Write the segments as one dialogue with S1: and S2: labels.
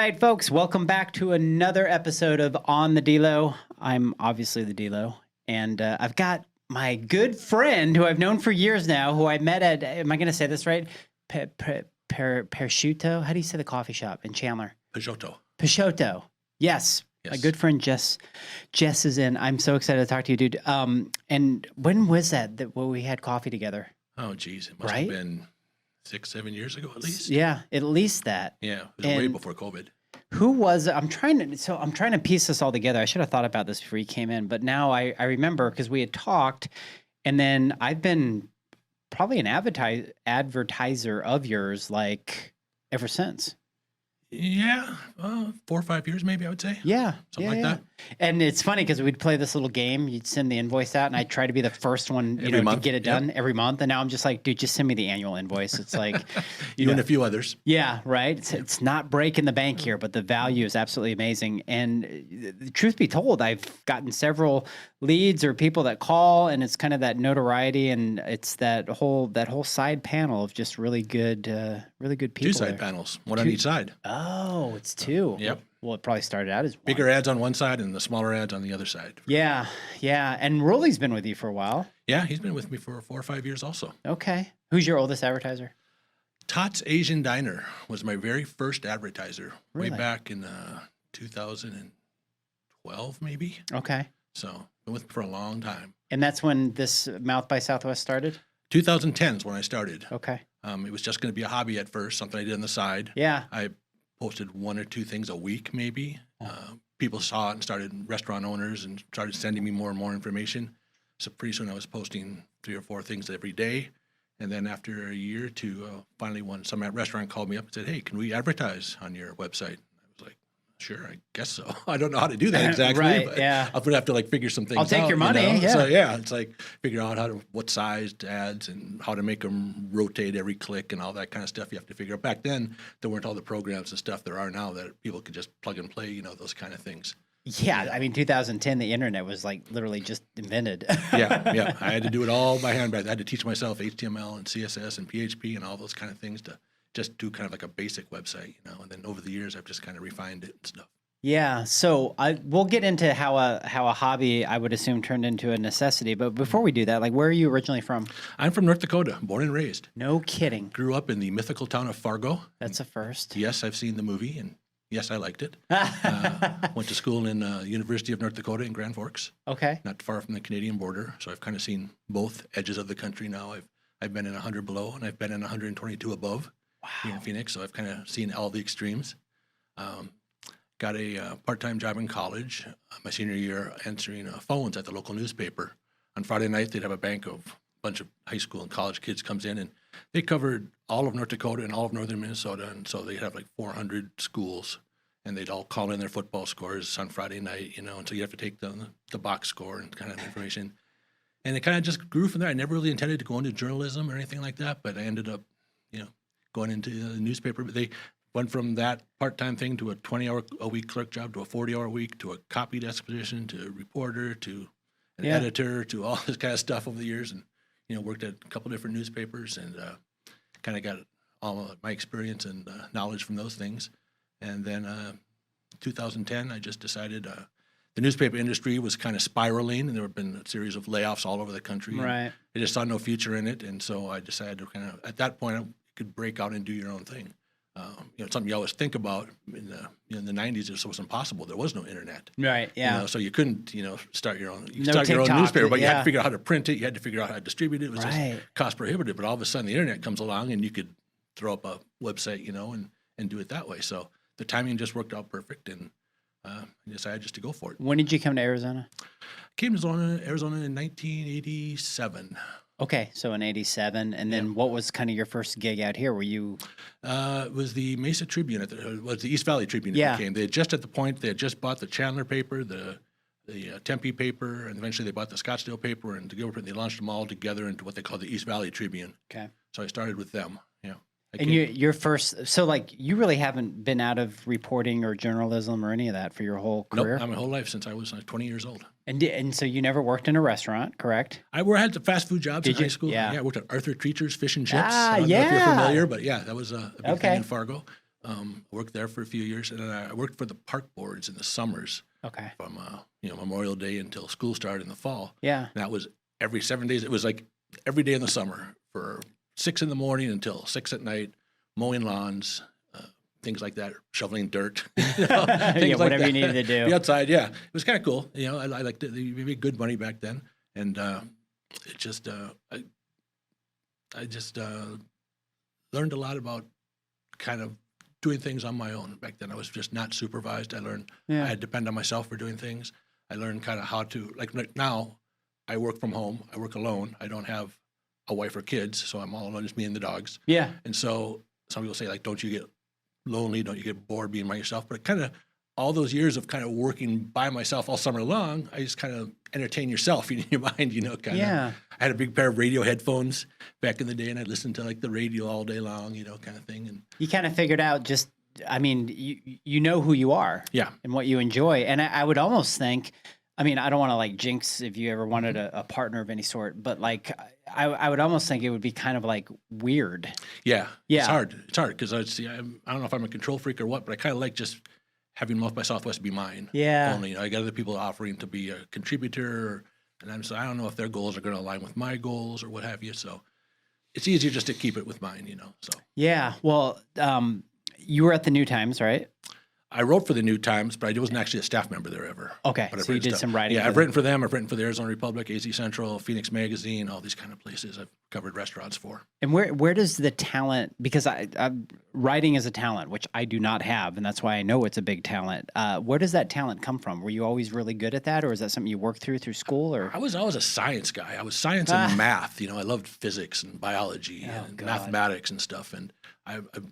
S1: right, folks, welcome back to another episode of On the Delo. I'm obviously the Delo, and I've got my good friend who I've known for years now, who I met at, am I going to say this right? Prosciutto? How do you say the coffee shop in Chandler? Prosciutto. Yes. My good friend Jess. Jess is in. I'm so excited to talk to you, dude. And when was that when we had coffee together?
S2: Oh, geez. It must have been 6-7 years ago at least.
S1: Yeah, at least that.
S2: Yeah, it was way before COVID.
S1: Who was, I'm trying to piece this all together. I should have thought about this before you came in, but now I remember because we had talked, and then I've been probably an advertiser of yours like ever since.
S2: Yeah, 4 or 5 years maybe, I would say.
S1: Yeah.
S2: Something like that.
S1: And it's funny because we'd play this little game. You'd send the invoice out, and I'd try to be the first one, to get it done every month. And now I'm just like, dude, just send me the annual invoice. It's like
S2: you and a few others.
S1: Yeah, right. It's not breaking the bank here, but the value is absolutely amazing. And the truth be told, I've gotten several leads or people that call, and it's kind of that notoriety, and it's that whole side panel of just really good people.
S2: 2 side panels, one on each side.
S1: Oh, it's 2.
S2: Yep.
S1: Well, it probably started out as 1.
S2: Bigger ads on one side and the smaller ads on the other side.
S1: Yeah. And Rolly's been with you for a while.
S2: Yeah, he's been with me for 4 or 5 years also.
S1: Okay. Who's your oldest advertiser?
S2: Tots Asian Diner was my very first advertiser
S1: Really?
S2: way back in 2012 maybe.
S1: Okay.
S2: So been with me for a long time.
S1: And that's when this Mouth by Southwest started?
S2: 2010 is when I started.
S1: Okay.
S2: It was just going to be a hobby at first, something I did on the side.
S1: Yeah.
S2: I posted 1 or 2 things a week, maybe. People saw it and started, restaurant owners, and started sending me more and more information. So pretty soon I was posting 3 or 4 things every day. And then after a year or 2, finally some restaurant called me up and said, "Hey, can we advertise on your website?" I was like, "Sure, I guess so." I don't know how to do that exactly.
S1: Right,
S2: but
S1: yeah.
S2: I'm going to have to figure some things out.
S1: I'll take your money, yeah.
S2: So yeah, it's like figure out what sized ads and how to make them rotate every click and all that kind of stuff you have to figure out. Back then, there weren't all the programs and stuff there are now that people could just plug and play, those kind of things.
S1: Yeah, I mean, 2010, the internet was like literally just invented.
S2: Yeah. I had to do it all by hand. I had to teach myself HTML and CSS and PHP and all those kind of things to just do kind of like a basic website, And then over the years, I've just kind of refined it and stuff.
S1: Yeah, so we'll get into how a hobby, I would assume, turned into a necessity. But before we do that, like, where are you originally from?
S2: I'm from North Dakota, born and raised.
S1: No kidding.
S2: Grew up in the mythical town of Fargo.
S1: That's a first.
S2: Yes, I've seen the movie, and yes, I liked it. Went to school in University of North Dakota in Grand Forks.
S1: Okay.
S2: Not far from the Canadian border, so I've kind of seen both edges of the country now. I've been in 100 below, and I've been in 122 above here in Phoenix, so I've kind of seen all the extremes. Got a part-time job in college, my senior year, answering phones at the local newspaper. On Friday night, they'd have a bunch of high school and college kids comes in, and they covered all of North Dakota and all of northern Minnesota, and so they'd have like 400 schools, and they'd all call in their football scores on Friday night, and so you have to take the box score and kind of information. And it kind of just grew from there. I never really intended to go into journalism or anything like that, but I ended up, going into the newspaper. But they went from that part-time thing to a 20-hour-a-week clerk job to a 40-hour-a-week to a copy desk position to a reporter to an editor to all this kind of stuff over the years, and worked at a couple different newspapers and kind of got all of my experience and knowledge from those things. And then 2010, I just decided the newspaper industry was kind of spiraling, and there had been a series of layoffs all over the country.
S1: Right.
S2: I just saw no future in it, and so I decided to kind of, at that point, I could break out and do your own thing. It's something you always think about. In the 90s, it was impossible. There was no internet.
S1: Right. Yeah.
S2: So you couldn't, start your own. You
S1: No
S2: start your own
S1: TikTok,
S2: newspaper, but you had
S1: yeah.
S2: to figure out how to print it. You had to figure out how to distribute it. It was
S1: Right.
S2: just cost prohibitive. But all of a sudden, the internet comes along, and you could throw up a website, and do it that way. So the timing just worked out perfect, and I decided just to go for it.
S1: When did you come to Arizona?
S2: Came to Arizona in 1987.
S1: Okay, so in 87, and then what was kind of your first gig out here? Were you?
S2: It was the Mesa Tribune, it was the East Valley Tribune.
S1: Yeah.
S2: It became. They had just bought the Chandler paper, the Tempe paper, and eventually they bought the Scottsdale paper, and they launched them all together into what they call the East Valley Tribune.
S1: Okay.
S2: So I started with them. Yeah.
S1: And your first, so like you really haven't been out of reporting or journalism or any of that for your whole career?
S2: Nope, my whole life since I was 20 years old.
S1: And so you never worked in a restaurant, correct?
S2: I had the fast food jobs in high school.
S1: Yeah.
S2: I worked at Arthur Treacher's Fish and Chips.
S1: Ah,
S2: I don't know if
S1: yeah.
S2: you're familiar, but yeah, that was a big thing in Fargo. Worked there for a few years, and then I worked for the park boards in the summers
S1: Okay.
S2: from Memorial Day until school started in the fall.
S1: Yeah.
S2: And that was every 7 days. It was like every day in the summer for 6 in the morning until 6 at night, mowing lawns, things like that, shoveling dirt, things like
S1: whatever
S2: that.
S1: you needed to do.
S2: Be outside, yeah. It was kind of cool. I liked it. You made good money back then, and it just I just learned a lot about kind of doing things on my own. Back then, I was just not supervised. I learned I had to depend on myself for doing things. I learned kind of how to, like now, I work from home. I work alone. I don't have a wife or kids, so I'm all alone, just me and the dogs.
S1: Yeah.
S2: And so some people say, like, don't you get lonely? Don't you get bored being by yourself? But kind of all those years of kind of working by myself all summer long, I just kind of entertain yourself in your mind, kind of.
S1: Yeah.
S2: I had a big pair of radio headphones back in the day, and I'd listen to like the radio all day long, kind of thing. And
S1: You kind of figured out you know who you are.
S2: Yeah.
S1: And what you enjoy. And I would almost think, I don't want to like jinx if you ever wanted a partner of any sort, but like I would almost think it would be kind of like weird.
S2: Yeah.
S1: Yeah.
S2: It's hard. It's hard because I don't know if I'm a control freak or what, but I kind of like just having North by Southwest be mine.
S1: Yeah.
S2: Only, I got other people offering to be a contributor, and I don't know if their goals are going to align with my goals or what have you. So it's easier just to keep it with mine, so.
S1: Yeah. Well, you were at the New Times, right?
S2: I wrote for the New Times, but I wasn't actually a staff member there ever.
S1: Okay,
S2: But I've
S1: so you
S2: written
S1: did some writing.
S2: Yeah, I've written for them. I've written for the Arizona Republic, AZ Central, Phoenix Magazine, all these kind of places I've covered restaurants for.
S1: And where does the talent, because writing is a talent, which I do not have, and that's why I know it's a big talent. Where does that talent come from? Were you always really good at that, or is that something you worked through school? Or
S2: I was always a science guy. I was science and math. I loved physics and biology and mathematics and stuff. And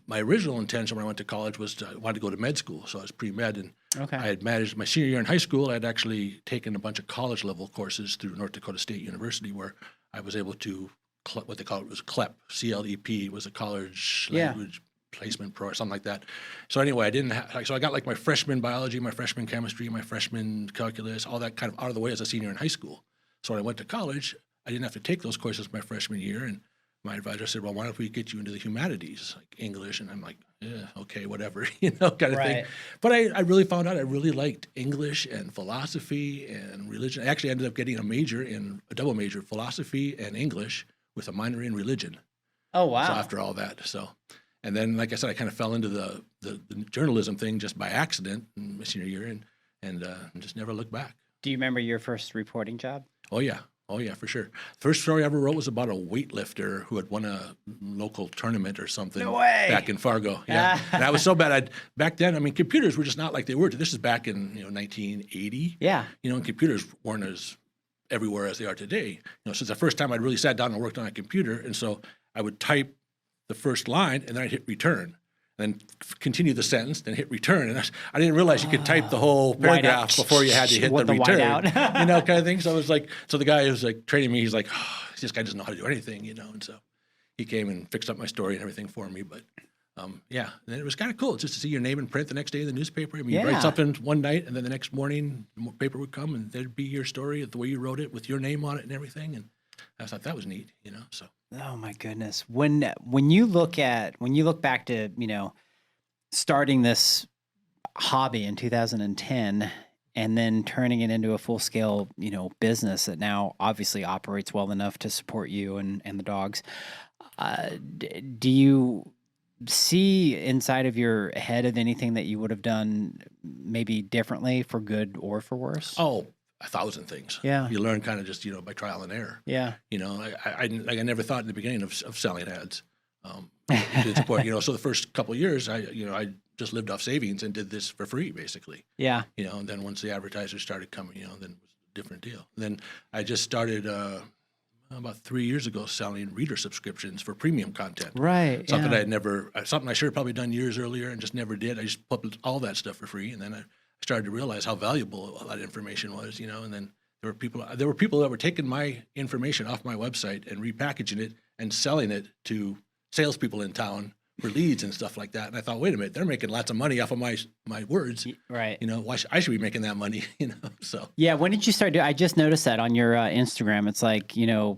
S2: my original intention when I went to college was I wanted to go to med school, so I was pre-med, and I had managed my senior year in high school. I had actually taken a bunch of college level courses through North Dakota State University, where I was able to what they call it was CLEP, CLEP was a college language placement pro or something like that. So anyway, I didn't have, so I got like my freshman biology, my freshman chemistry, my freshman calculus, all that kind of out of the way as a senior in high school. So when I went to college, I didn't have to take those courses my freshman year, and my advisor said, well, why don't we get you into the humanities, like English? And I'm like, yeah, okay, whatever, kind of thing. But I really found out I really liked English and philosophy and religion. I actually ended up getting a double major, philosophy and English, with a minor in religion.
S1: Oh, wow.
S2: So after all that, and then, like I said, I kind of fell into the journalism thing just by accident in my senior year, and just never looked back.
S1: Do you remember your first reporting job?
S2: Oh, yeah, for sure. First story I ever wrote was about a weightlifter who had won a local tournament or something.
S1: No way.
S2: Back in Fargo. Yeah. And I was so bad. Back then, computers were just not like they were. This is back in 1980.
S1: Yeah.
S2: And computers weren't as everywhere as they are today. Since the first time I'd really sat down and worked on a computer, and so I would type the first line and then I'd hit return. Then continue the sentence, then hit return. And I didn't realize you could type the whole paragraph before you had to hit the return, kind of thing. So I was like, so the guy who was like training me, he's like, this guy doesn't know how to do anything, And so he came and fixed up my story and everything for me. But and then it was kind of cool just to see your name in print the next day in the newspaper. You write something one night, and then the next morning, the paper would come, and there'd be your story, the way you wrote it, with your name on it and everything. And I thought that was neat, So.
S1: Oh my goodness. When you look back to, starting this hobby in 2010 and then turning it into a full-scale, business that now obviously operates well enough to support you and the dogs, do you see inside of your head of anything that you would have done maybe differently, for good or for worse?
S2: Oh, 1,000 things.
S1: Yeah.
S2: You learn kind of just, by trial and error.
S1: Yeah.
S2: I never thought in the beginning of selling ads. To support, so the first couple of years, I just lived off savings and did this for free, basically.
S1: Yeah.
S2: And then once the advertisers started coming, then it was a different deal. And then I just started about 3 years ago selling reader subscriptions for premium content.
S1: Right.
S2: Something I should have probably done years earlier and just never did. I just published all that stuff for free, and then I started to realize how valuable all that information was, and then there were people that were taking my information off my website and repackaging it and selling it to salespeople in town for leads and stuff like that. And I thought, wait a minute, they're making lots of money off of my words.
S1: Right.
S2: You know, I should be making that money, you know, so.
S1: Yeah. When did you start doing? I just noticed that on your Instagram. It's like,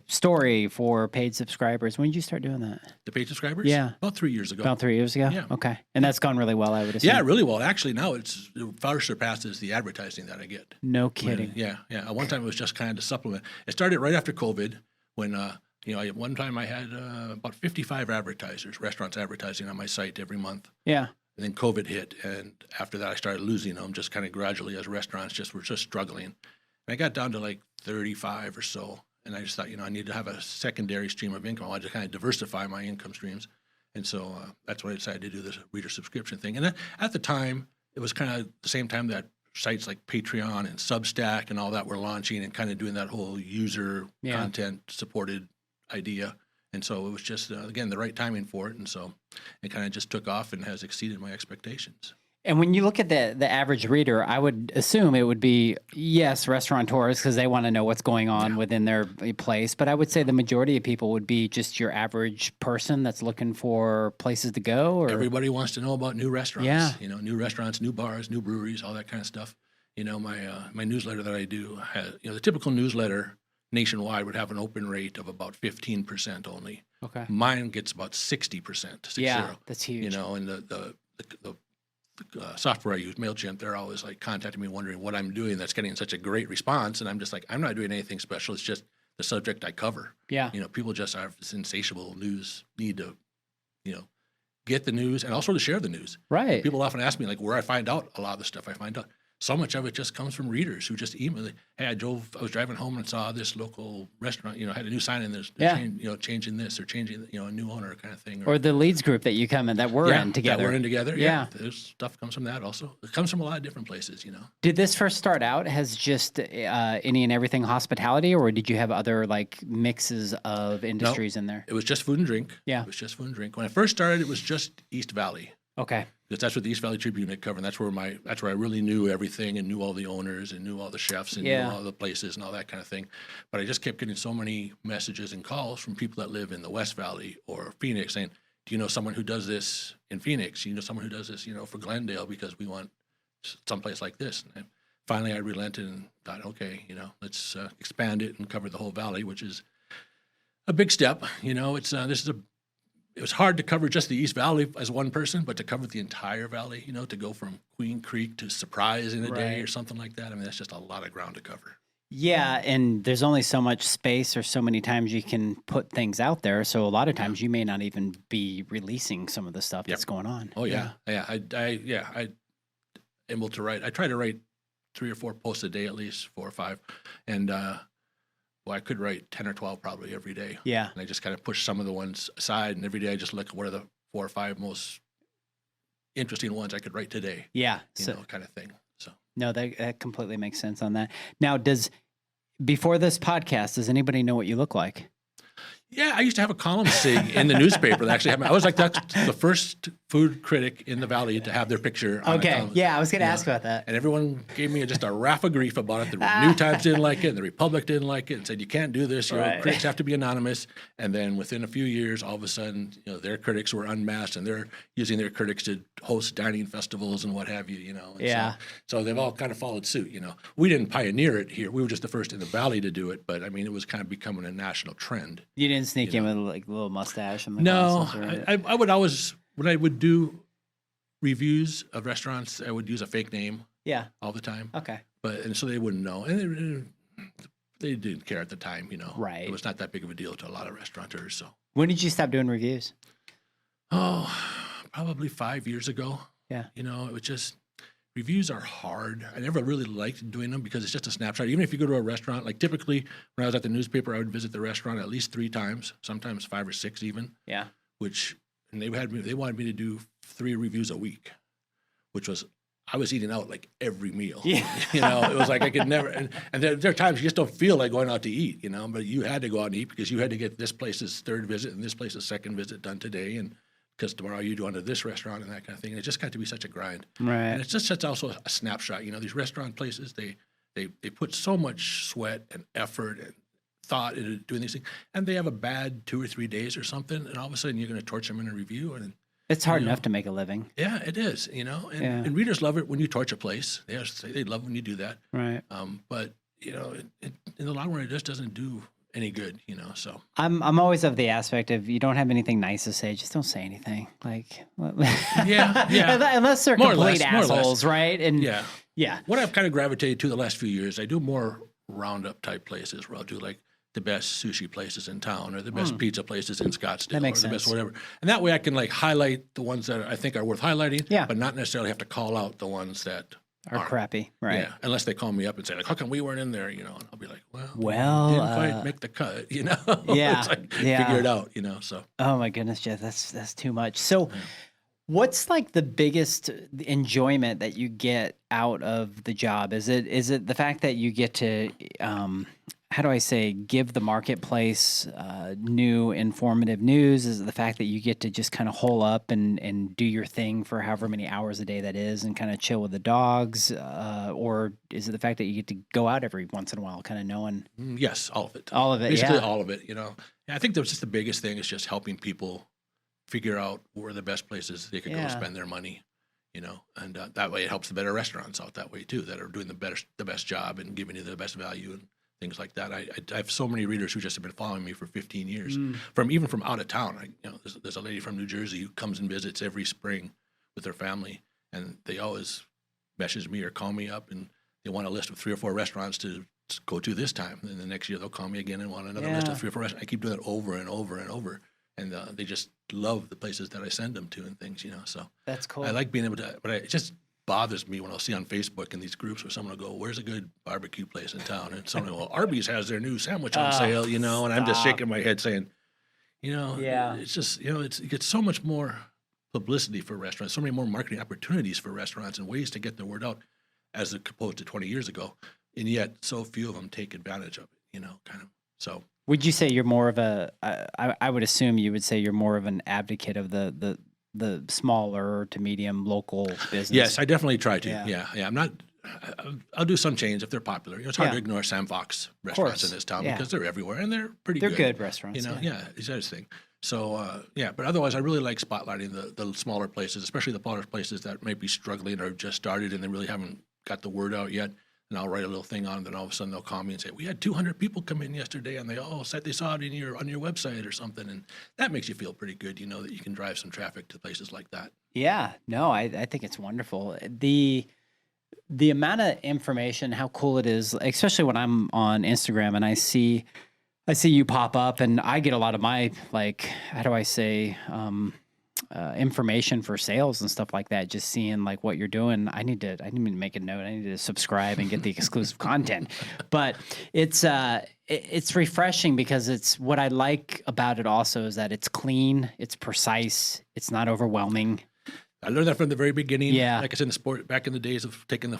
S1: story for paid subscribers. When did you start doing that?
S2: The paid subscribers?
S1: Yeah.
S2: About 3 years ago.
S1: About 3 years ago?
S2: Yeah.
S1: Okay. And that's gone really well, I would assume.
S2: Yeah, really well. Actually, now it far surpasses the advertising that I get.
S1: No kidding.
S2: Yeah. At one time, it was just kind of to supplement. It started right after COVID when, at one time I had about 55 advertisers, restaurants advertising on my site every month.
S1: Yeah.
S2: And then COVID hit, and after that, I started losing them just kind of gradually as restaurants were just struggling. And I got down to like 35 or so, and I just thought, I need to have a secondary stream of income. I wanted to kind of diversify my income streams, and so that's when I decided to do this reader subscription thing. And at the time, it was kind of the same time that sites like Patreon and Substack and all that were launching and kind of doing that whole user content supported idea. And so it was just, again, the right timing for it. And so it kind of just took off and has exceeded my expectations.
S1: And when you look at the average reader, I would assume it would be, yes, restaurateurs, because they want to know what's going on within their place. But I would say the majority of people would be just your average person that's looking for places to go. Or
S2: everybody wants to know about new restaurants.
S1: Yeah.
S2: New restaurants, new bars, new breweries, all that kind of stuff. My newsletter that I do has, the typical newsletter nationwide would have an open rate of about 15% only.
S1: Okay.
S2: Mine gets about 60%.
S1: Yeah, that's huge.
S2: And the software I use, MailChimp, they're always like contacting me wondering what I'm doing that's getting such a great response. And I'm just like, I'm not doing anything special. It's just the subject I cover.
S1: Yeah.
S2: People just have this insatiable news need to, get the news and also to share the news.
S1: Right.
S2: People often ask me like where I find out a lot of the stuff I find out. So much of it just comes from readers who just email. Hey, I was driving home and saw this local restaurant, had a new sign in there, changing this or changing, a new owner kind of thing.
S1: Or the leads group that you come in, that we're in together.
S2: That we're in together.
S1: Yeah.
S2: There's stuff comes from that also. It comes from a lot of different places,
S1: Did this first start out as just any and everything hospitality, or did you have other like mixes of industries in there?
S2: It was just food and drink.
S1: Yeah.
S2: It was just food and drink. When I first started, it was just East Valley.
S1: Okay.
S2: Because that's what the East Valley Tribune had covered. And that's where I really knew everything and knew all the owners and knew all the chefs and knew all the places and all that kind of thing. But I just kept getting so many messages and calls from people that live in the West Valley or Phoenix saying, do you know someone who does this in Phoenix? You know someone who does this, for Glendale, because we want someplace like this. And finally I relented and thought, okay, let's expand it and cover the whole valley, which is a big step. It was hard to cover just the East Valley as one person, but to cover the entire valley, to go from Queen Creek to Surprise in a day or something like that. I mean, that's just a lot of ground to cover.
S1: Yeah, and there's only so much space or so many times you can put things out there. So a lot of times you may not even be releasing some of the stuff that's going on.
S2: Oh yeah. I able to write. I try to write 3 or 4 posts a day, at least 4 or 5, and I could write 10 or 12 probably every day.
S1: Yeah.
S2: And I just kind of push some of the ones aside, and every day I just look at what are the 4 or 5 most interesting ones I could write today.
S1: Yeah.
S2: Kind of thing. So
S1: no, that completely makes sense on that. Now, before this podcast, does anybody know what you look like?
S2: Yeah, I used to have a column sig in the newspaper that actually happened. I was like that's the first food critic in the valley to have their picture on a column.
S1: Yeah, I was going to ask about that.
S2: And everyone gave me just a raff of grief about it. The New Times didn't like it, and the Republic didn't like it, and said, you can't do this. Critics have to be anonymous. And then within a few years, all of a sudden, their critics were unmasked, and they're using their critics to host dining festivals and what have you, And so they've all kind of followed suit, We didn't pioneer it here. We were just the first in the valley to do it, but, I mean, it was kind of becoming a national trend.
S1: You didn't sneak in with like a little mustache and
S2: no, I would always, when I would do reviews of restaurants, I would use a fake name all the time.
S1: Okay.
S2: And so they wouldn't know. And they didn't care at the time,
S1: Right.
S2: It was not that big of a deal to a lot of restaurateurs. So
S1: when did you stop doing reviews?
S2: Oh, probably 5 years ago.
S1: Yeah.
S2: It was just, reviews are hard. I never really liked doing them because it's just a snapshot. Even if you go to a restaurant, like typically when I was at the newspaper, I would visit the restaurant at least 3 times, sometimes 5 or 6 even.
S1: Yeah.
S2: And they wanted me to do 3 reviews a week, which was, I was eating out like every meal.
S1: Yeah.
S2: It was like I could never, and there are times you just don't feel like going out to eat, but you had to go out and eat because you had to get this place's 3rd visit and this place's 2nd visit done today. And because tomorrow you do under this restaurant and that kind of thing. And it just got to be such a grind.
S1: Right.
S2: And it's just also a snapshot. These restaurant places, they put so much sweat and effort and thought into doing these things. And they have a bad 2 or 3 days or something. And all of a sudden you're going to torch them in a review. And
S1: It's hard
S2: You know?
S1: enough to make a living.
S2: Yeah, it is, and,
S1: Yeah.
S2: and readers love it when you torch a place. They love when you do that.
S1: Right.
S2: But in the long run, it just doesn't do any good, so.
S1: I'm always of the aspect of you don't have anything nice to say, just don't say anything. Like,
S2: Yeah.
S1: unless they're
S2: More or
S1: complete
S2: less, more or less.
S1: assholes, right? And
S2: Yeah.
S1: yeah,
S2: What I've kind of gravitated to the last few years, I do more roundup type places where I'll do like the best sushi places in town or the best pizza places in Scottsdale
S1: That makes
S2: or the best
S1: sense.
S2: whatever. And that way I can like highlight the ones that I think are worth highlighting,
S1: Yeah.
S2: but not necessarily have to call out the ones that
S1: are
S2: aren't.
S1: crappy, right?
S2: Yeah, unless they call me up and say like, "How come we weren't in there?" And I'll be like,
S1: Well,
S2: didn't quite make the cut."
S1: Yeah,
S2: It's like,
S1: yeah.
S2: figure it out. So
S1: Oh my goodness, Jeff, that's too much. So, what's like the biggest enjoyment that you get out of the job? Is it the fact that you get to, how do I say, give the marketplace new informative news? Is it the fact that you get to just kind of hole up and do your thing for however many hours a day that is and kind of chill with the dogs? Or is it the fact that you get to go out every once in a while, kind of knowing
S2: yes, all of it.
S1: all of it?
S2: Basically,
S1: Yeah.
S2: all of it. Yeah, I think that's just the biggest thing is just helping people figure out where the best places they could go
S1: Yeah.
S2: spend their money. And that way it helps the better restaurants out that way too, that are doing the best job and giving you the best value and things like that. I have so many readers who just have been following me for 15 years, from out of town. There's a lady from New Jersey who comes and visits every spring with her family, and they always message me or call me up, and they want a list of 3 or 4 restaurants to go to this time. And then the next year they'll call me again and want another list
S1: Yeah.
S2: of 3 or 4 restaurants. I keep doing that over and over and over, and they just love the places that I send them to and things. So
S1: That's cool.
S2: I like being able to, but it just bothers me when I'll see on Facebook in these groups where someone will go, "Where's a good barbecue place in town?" And someone will, "Well, Arby's has their new sandwich on sale," and I'm just
S1: stop.
S2: shaking my head saying,
S1: Yeah.
S2: it's just, it gets so much more publicity for restaurants, so many more marketing opportunities for restaurants and ways to get the word out as opposed to 20 years ago. And yet so few of them take advantage of it, kind of. So
S1: Would you say you're more of a? I would assume you would say you're more of an advocate of the smaller to medium local business.
S2: yes, I definitely try to.
S1: Yeah.
S2: Yeah. I'm not. I'll do some chains if they're popular. It's hard
S1: Yeah.
S2: to ignore Sam Fox restaurants
S1: course.
S2: in this town
S1: Yeah.
S2: because they're everywhere and they're pretty
S1: They're
S2: good.
S1: good restaurants.
S2: It's his thing. So but otherwise, I really like spotlighting the smaller places, especially the smaller places that might be struggling or just started and they really haven't got the word out yet. And I'll write a little thing on it, and all of a sudden they'll call me and say, "We had 200 people come in yesterday, and they all said they saw it on your website or something." And that makes you feel pretty good, that you can drive some traffic to places like that.
S1: Yeah. No, I think it's wonderful. The amount of information, how cool it is, especially when I'm on Instagram and I see you pop up, and I get a lot of my, like, how do I say, information for sales and stuff like that. Just seeing like what you're doing. I need to make a note. I need to subscribe and get the exclusive content. But it's refreshing because it's what I like about it also is that it's clean, it's precise, it's not overwhelming.
S2: I learned that from the very beginning.
S1: Yeah.
S2: Like I said, in the sport, back in the days of taking the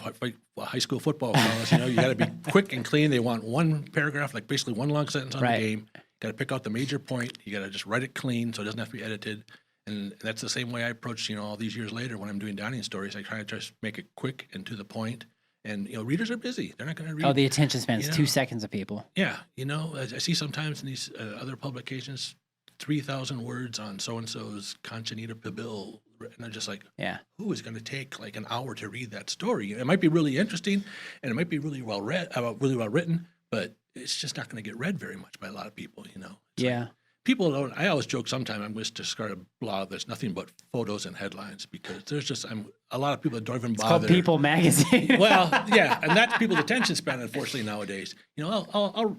S2: high school football class, you got to be quick and clean. They want one paragraph, like basically one long sentence on
S1: Right.
S2: the game. Got to pick out the major point. You got to just write it clean so it doesn't have to be edited. And that's the same way I approach, all these years later when I'm doing dining stories. I try to just make it quick and to the point. And, readers are busy. They're not going to read.
S1: Oh, the attention span is
S2: Yeah.
S1: 2 seconds of people.
S2: Yeah. I see sometimes in these other publications, 3,000 words on so-and-so's Conchinita Pibil. And I'm just like,
S1: Yeah.
S2: who is going to take like an hour to read that story? It might be really interesting and it might be really well read, really well written, but it's just not going to get read very much by a lot of people, It's like,
S1: Yeah.
S2: people don't. I always joke sometimes I'm going to start a blog that's nothing but photos and headlines because there's just a lot of people that don't even
S1: It's
S2: bother.
S1: called People Magazine.
S2: Well, yeah, and that's people's attention span, unfortunately, nowadays. I'll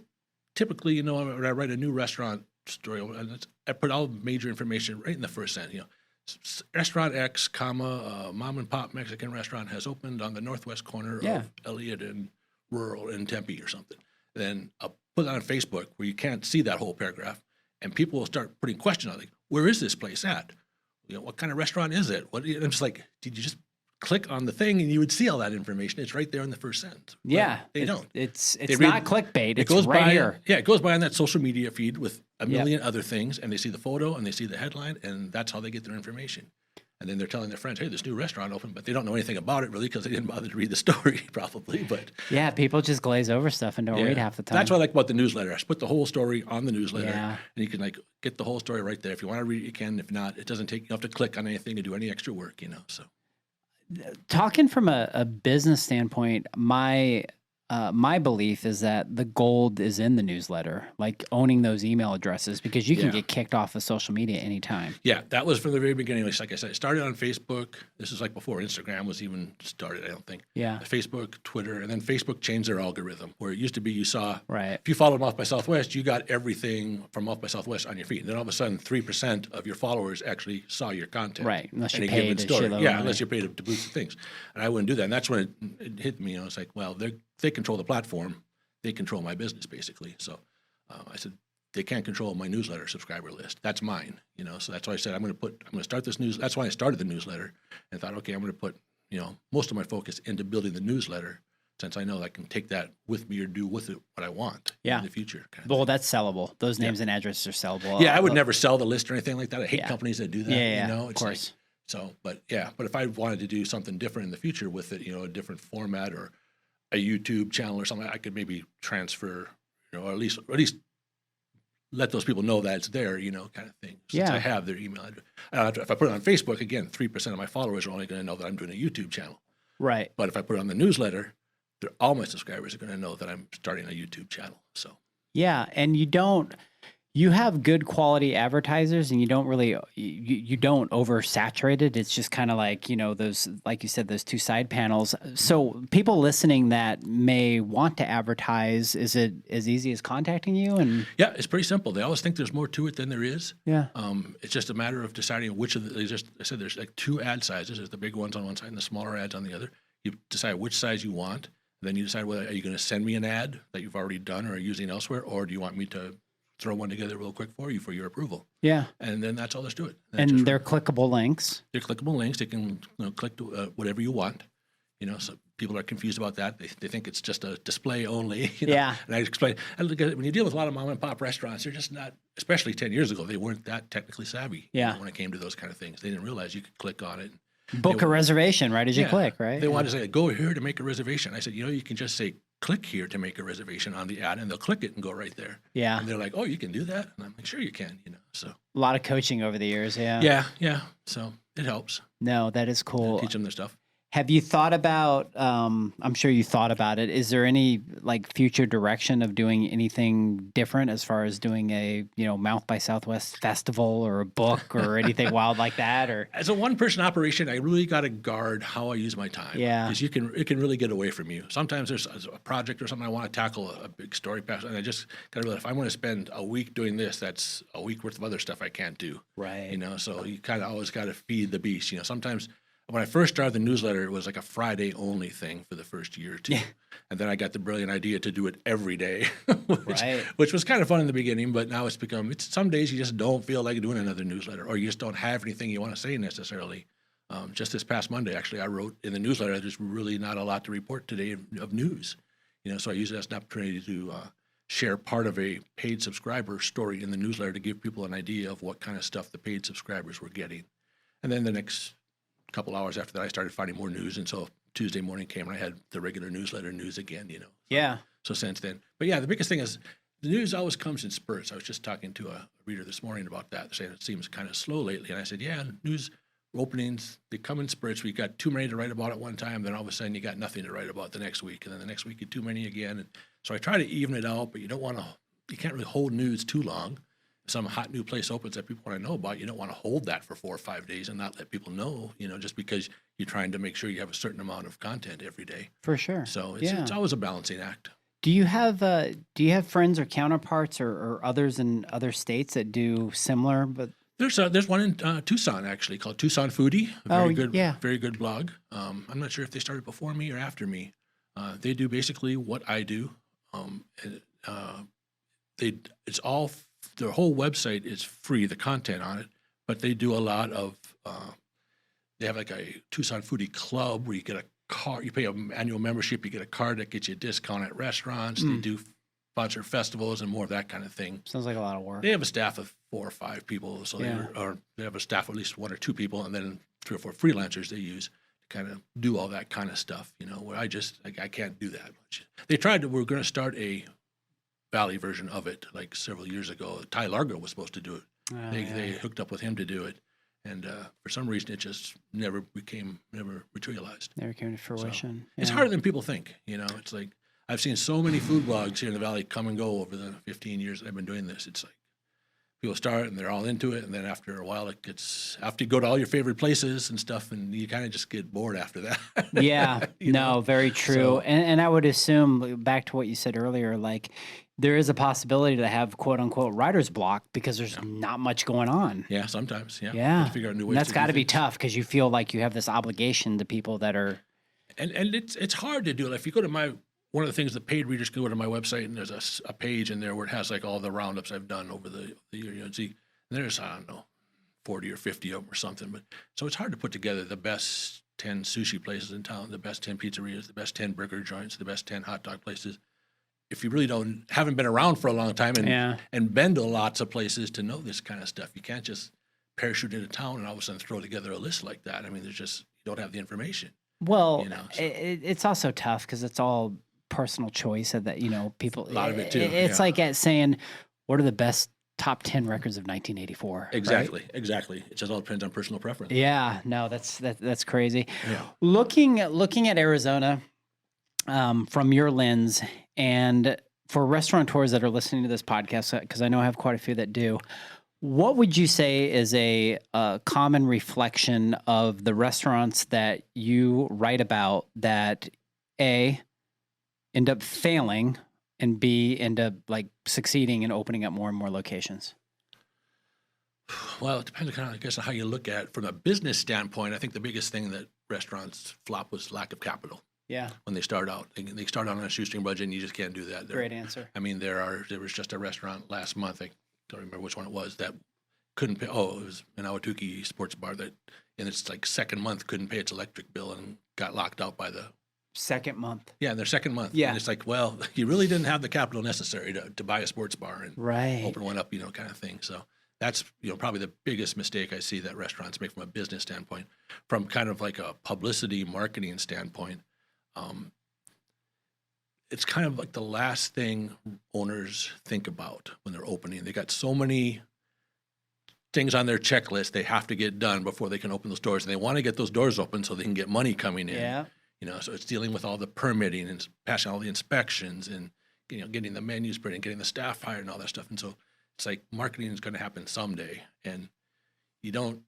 S2: typically, when I write a new restaurant story, I put all major information right in the first sentence. Restaurant X, mom and pop Mexican restaurant has opened on the northwest corner
S1: Yeah.
S2: of Elliott and Rural in Tempe or something. Then I'll put it on Facebook where you can't see that whole paragraph. And people will start putting questions on, like, where is this place at? What kind of restaurant is it? I'm just like, did you just click on the thing and you would see all that information? It's right there in the first sentence. But
S1: Yeah.
S2: they don't.
S1: It's
S2: They
S1: not
S2: read-
S1: clickbait.
S2: It
S1: It's
S2: goes
S1: right
S2: by,
S1: here.
S2: Yeah, it goes by on that social media feed with a
S1: Yep.
S2: million other things, and they see the photo and they see the headline, and that's how they get their information. And then they're telling their friends, hey, this new restaurant opened, but they don't know anything about it really because they didn't bother to read the story probably. But
S1: Yeah, people just glaze over stuff and don't read half the time.
S2: That's what I like about the newsletter. I put the whole story on the newsletter,
S1: Yeah.
S2: and you can like get the whole story right there. If you want to read it, you can. If not, it doesn't take, you don't have to click on anything to do any extra work, so.
S1: Talking from a business standpoint, my belief is that the gold is in the newsletter, like owning those email addresses, because you can get kicked off of social media anytime.
S2: Yeah, that was from the very beginning. Like I said, it started on Facebook. This is like before Instagram was even started, I don't think.
S1: Yeah.
S2: Facebook, Twitter, and then Facebook changed their algorithm, where it used to be you saw,
S1: Right.
S2: if you followed Off by Southwest, you got everything from Off by Southwest on your feed. And then all of a sudden, 3% of your followers actually saw your content.
S1: Right, unless you
S2: any
S1: paid
S2: given
S1: a
S2: story.
S1: shitload of
S2: Yeah,
S1: money.
S2: unless you paid to boost the things. And I wouldn't do that. And that's when it hit me. It's like, well, they control the platform. They control my business, basically. So I said, they can't control my newsletter subscriber list. That's mine, So that's why I said, I'm going to start this news. That's why I started the newsletter and thought, okay, I'm going to put, most of my focus into building the newsletter, since I know I can take that with me or do with it what I want in the future.
S1: Well, that's sellable. Those names and addresses are sellable.
S2: Yeah, I would never sell the list or anything like that. I hate
S1: Yeah.
S2: companies that do that.
S1: Yeah,
S2: It's
S1: of course.
S2: but if I wanted to do something different in the future with it, a different format or a YouTube channel or something, I could maybe transfer, or at least let those people know that it's there, kind of thing. Since I have their email address. If I put it on Facebook, again, 3% of my followers are only going to know that I'm doing a YouTube channel.
S1: Right.
S2: But if I put it on the newsletter, all my subscribers are going to know that I'm starting a YouTube channel. So
S1: Yeah, and you have good quality advertisers, and you don't really you don't oversaturate it. It's just kind of like, those, like you said, those two side panels. So people listening that may want to advertise, is it as easy as contacting you? And
S2: yeah, it's pretty simple. They always think there's more to it than there is.
S1: Yeah.
S2: It's just a matter of deciding which of the, I said there's like two ad sizes. There's the big ones on one side and the smaller ads on the other. You decide which size you want. Then you decide whether are you going to send me an ad that you've already done or are using elsewhere, or do you want me to throw one together real quick for you for your approval?
S1: Yeah.
S2: And then that's all there's to it.
S1: And they're clickable links.
S2: They're clickable links. They can click to, whatever you want. So people are confused about that. They think it's just a display only.
S1: Yeah.
S2: And I explain, and look, when you deal with a lot of mom and pop restaurants, they're just not, especially 10 years ago, they weren't that technically savvy.
S1: Yeah.
S2: When it came to those kind of things, they didn't realize you could click on it.
S1: Book a reservation right as you click, right?
S2: They wanted to say, go here to make a reservation. I said, you can just say, click here to make a reservation on the ad, and they'll click it and go right there.
S1: Yeah.
S2: And they're like, oh, you can do that? And I'm like, sure you can, So.
S1: A lot of coaching over the years, yeah.
S2: Yeah. So it helps.
S1: No, that is cool.
S2: Teach them their stuff.
S1: Have you thought about, I'm sure you thought about it, is there any like future direction of doing anything different as far as doing a, Mouth by Southwest festival or a book or anything wild like that? Or
S2: as a one-person operation, I really got to guard how I use my time.
S1: Yeah.
S2: Because it can really get away from you. Sometimes there's a project or something I want to tackle, a big story pass, and I just got to realize if I want to spend a week doing this, that's a week worth of other stuff I can't do.
S1: Right.
S2: So you kind of always got to feed the beast. Sometimes when I first started the newsletter, it was like a Friday only thing for the first year or two.
S1: Yeah.
S2: And then I got the brilliant idea to do it every day,
S1: Right.
S2: which was kind of fun in the beginning, but now it's some days you just don't feel like doing another newsletter, or you just don't have anything you want to say necessarily. Just this past Monday, actually, I wrote in the newsletter, there's really not a lot to report today of news. So I use it as an opportunity to share part of a paid subscriber story in the newsletter to give people an idea of what kind of stuff the paid subscribers were getting. And then the next couple hours after that, I started finding more news, and so Tuesday morning came and I had the regular newsletter news again.
S1: Yeah.
S2: So since then, but yeah, the biggest thing is the news always comes in spurts. I was just talking to a reader this morning about that, saying it seems kind of slow lately, and I said, yeah, news openings, they come in spurts. We got too many to write about at one time, then all of a sudden you got nothing to write about the next week, and then the next week you too many again. And so I try to even it out, but you can't really hold news too long. Some hot new place opens that people want to know about, you don't want to hold that for 4 or 5 days and not let people know, just because you're trying to make sure you have a certain amount of content every day.
S1: For sure.
S2: So it's always a balancing act.
S1: Do you have friends or counterparts or others in other states that do similar? But
S2: There's one in Tucson actually called Tucson Foodie. Very good blog. I'm not sure if they started before me or after me. They do basically what I do. Their whole website is free, the content on it, but they do a lot of, they have like a Tucson Foodie Club where you get a card, you pay an annual membership, you get a card that gets you a discount at restaurants. They do sponsor festivals and more of that kind of thing.
S1: Sounds like a lot of work.
S2: They have a staff of 4 or 5 people, so they have a staff of at least 1 or 2 people, and then 3 or 4 freelancers they use to kind of do all that kind of stuff, where I just, I can't do that much. They tried to, we're going to start a Valley version of it like several years ago. Ty Largo was supposed to do it. They hooked up with him to do it. And for some reason, it just never materialized.
S1: Never came to fruition.
S2: It's harder than people think. It's like I've seen so many food blogs here in the Valley come and go over the 15 years that I've been doing this. It's like people start and they're all into it, and then after a while, it gets after you go to all your favorite places and stuff, and you kind of just get bored after that.
S1: Yeah, no, very true.
S2: So,
S1: and I would assume, back to what you said earlier, like there is a possibility to have quote unquote writer's block because there's not much going on.
S2: yeah, sometimes, yeah.
S1: Yeah.
S2: To figure out new ways
S1: And that's
S2: to
S1: got
S2: do
S1: to be
S2: things.
S1: tough because you feel like you have this obligation to people that are.
S2: And it's hard to do. Like if you go to one of the things the paid readers can go to my website, and there's a page in there where it has like all the roundups I've done over the year. See, and there's, I don't know, 40 or 50 of them or something. But so it's hard to put together the best 10 sushi places in town, the best 10 pizzerias, the best 10 burger joints, the best 10 hot dog places. If you really haven't been around for a long time and been to lots of places to know this kind of stuff, you can't just parachute into town and all of a sudden throw together a list like that. I mean, you don't have the information.
S1: Well,
S2: So.
S1: it's also tough because it's all personal choice of that, people.
S2: A lot of it too,
S1: It's
S2: yeah.
S1: like at saying, what are the best top 10 records of 1984?
S2: Exactly,
S1: right?
S2: exactly. It just all depends on personal preference.
S1: Yeah, no, that's crazy.
S2: Yeah.
S1: Looking at Arizona from your lens, and for restaurateurs that are listening to this podcast, because I know I have quite a few that do, what would you say is a common reflection of the restaurants that you write about that A, end up failing, and B, end up like succeeding and opening up more and more locations?
S2: Well, it depends kind of, I guess, on how you look at it. From a business standpoint, I think the biggest thing that restaurants flop was lack of capital.
S1: Yeah,
S2: When they start out, they start out on a shoestring budget, and you just can't do that.
S1: great answer.
S2: I mean, there was just a restaurant last month. I don't remember which one it was that couldn't pay. Oh, it was an Awatuki sports bar that in its like second month couldn't pay its electric bill and got locked out by the.
S1: Second month.
S2: Yeah, in their second month.
S1: Yeah.
S2: And it's like, well, you really didn't have the capital necessary to buy a sports bar and
S1: Right.
S2: open one up, kind of thing. So that's, probably the biggest mistake I see that restaurants make from a business standpoint. From kind of like a publicity marketing standpoint, it's kind of like the last thing owners think about when they're opening. They got so many things on their checklist they have to get done before they can open those doors. And they want to get those doors open so they can get money coming in.
S1: Yeah.
S2: So it's dealing with all the permitting and passing all the inspections and, getting the menus printed and getting the staff hired and all that stuff. And so it's like marketing is going to happen someday, and you don't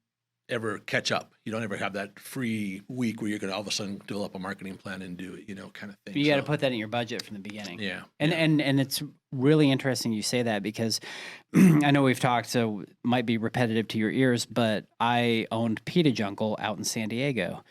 S2: ever catch up. You don't ever have that free week where you're going to all of a sudden develop a marketing plan and do it, kind of thing.
S1: But you got to
S2: So,
S1: put that in your budget from the beginning.
S2: Yeah.
S1: And it's really interesting you say that because I know we've talked, so it might be repetitive to your ears, but I owned Pita Jungle out in San Diego.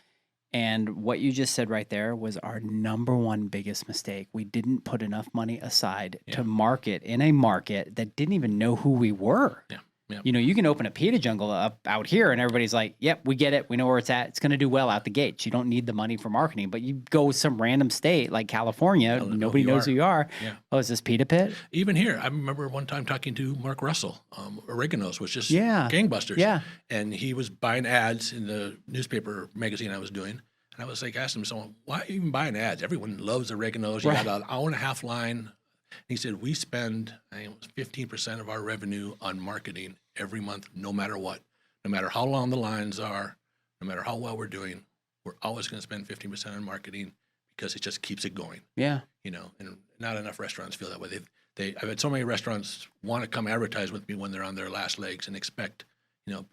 S1: And what you just said right there was our number one biggest mistake. We didn't put enough money aside to market in a market that didn't even know who we were.
S2: Yeah.
S1: You can open a Pita Jungle up out here and everybody's like, yep, we get it. We know where it's at. It's going to do well out the gates. You don't need the money for marketing. But you go some random state like California, nobody knows who you are.
S2: Yeah.
S1: Oh, is this Pita Pit?
S2: Even here, I remember one time talking to Mark Russell. Oregano's was just
S1: Yeah.
S2: gangbusters.
S1: Yeah.
S2: And he was buying ads in the newspaper magazine I was doing. And I was like, asking him, so why are you even buying ads? Everyone loves oregano's. You
S1: Right.
S2: got an hour and a half line. He said, we spend 15% of our revenue on marketing every month, no matter what. No matter how long the lines are, no matter how well we're doing, we're always going to spend 15% on marketing because it just keeps it going.
S1: Yeah.
S2: And not enough restaurants feel that way. I've had so many restaurants want to come advertise with me when they're on their last legs and expect,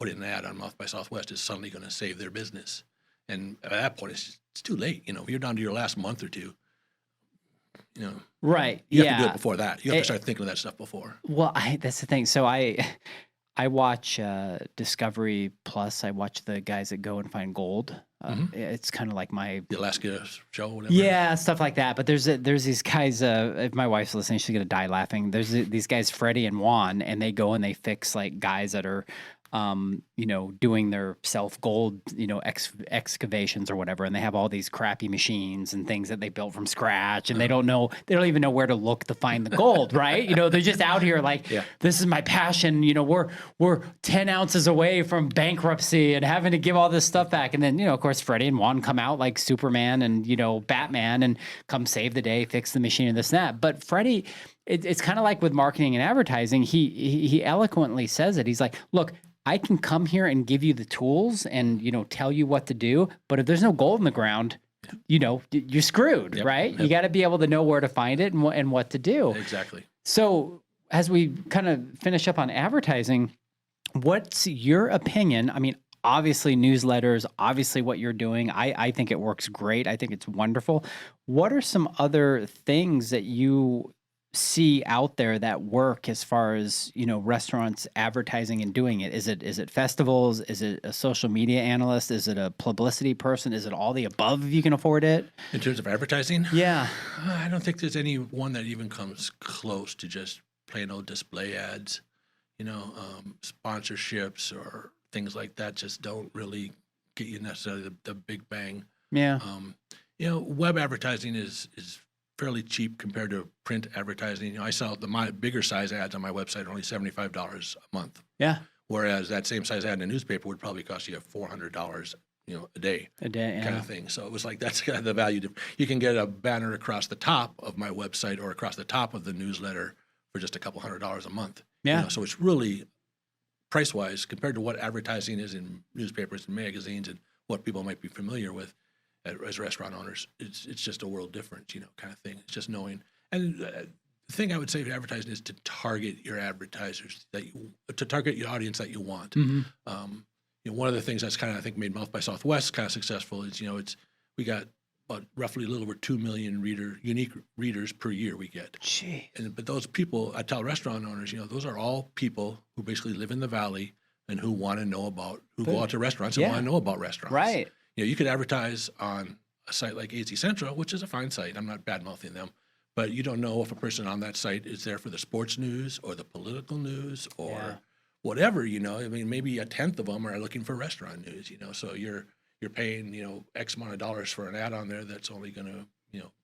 S2: putting an ad on Mouth by Southwest is suddenly going to save their business. And at that point, it's too late. If you're down to your last month or two,
S1: Right.
S2: you
S1: yeah.
S2: have to do it before that. You have to start thinking of that stuff before.
S1: Well, that's the thing. So I watch Discovery Plus. I watch the guys that go and find gold. It's kind of like my
S2: The Alaska show, whatever.
S1: yeah, stuff like that. But there's these guys. If my wife's listening, she's gonna die laughing. There's these guys, Freddie and Juan, and they go and they fix like guys that are, doing their self-gold, excavations or whatever, and they have all these crappy machines and things that they built from scratch, and they don't even know where to look to find the gold, right? They're just out here like, this is my passion. We're 10 ounces away from bankruptcy and having to give all this stuff back. And then, of course, Freddie and Juan come out like Superman and, Batman and come save the day, fix the machine and this and that. But Freddie, it's kind of like with marketing and advertising. He eloquently says it. He's like, look, I can come here and give you the tools and, tell you what to do. But if there's no gold in the ground, you're screwed, right? Yep. You got to be able to know where to find it and what to do.
S2: Exactly.
S1: So as we kind of finish up on advertising, what's your opinion? I mean, obviously newsletters, obviously what you're doing, I think it works great. I think it's wonderful. What are some other things that you see out there that work as far as, restaurants advertising and doing it? Is it festivals? Is it a social media analyst? Is it a publicity person? Is it all the above if you can afford it?
S2: In terms of advertising?
S1: Yeah.
S2: I don't think there's any one that even comes close to just plain old display ads. Sponsorships or things like that just don't really get you necessarily the big bang.
S1: Yeah.
S2: Web advertising is fairly cheap compared to print advertising. I sell my bigger size ads on my website are only $75 a month.
S1: Yeah.
S2: Whereas that same size ad in a newspaper would probably cost you $400, a day. Kind of thing. So it was like, that's kind of the value. You can get a banner across the top of my website or across the top of the newsletter for just a couple $100 a month.
S1: Yeah.
S2: So it's really price-wise compared to what advertising is in newspapers and magazines and what people might be familiar with as restaurant owners. It's just a world difference, kind of thing. It's just knowing. And the thing I would say for advertising is to target your advertisers, to target your audience that you want.
S1: Mm-hmm.
S2: One of the things that's kind of, I think, made Mouth by Southwest kind of successful is, we got about roughly a little over 2 million unique readers per year we get.
S1: Gee.
S2: But those people, I tell restaurant owners, those are all people who basically live in the valley and who want to know about, who go out to restaurants and want to know about restaurants.
S1: Right.
S2: You could advertise on a site like AZ Central, which is a fine site. I'm not bad-mouthing them. But you don't know if a person on that site is there for the sports news or the political news or whatever, I mean, maybe a tenth of them are looking for restaurant news, So you're paying, X amount of dollars for an ad on there that's only going to,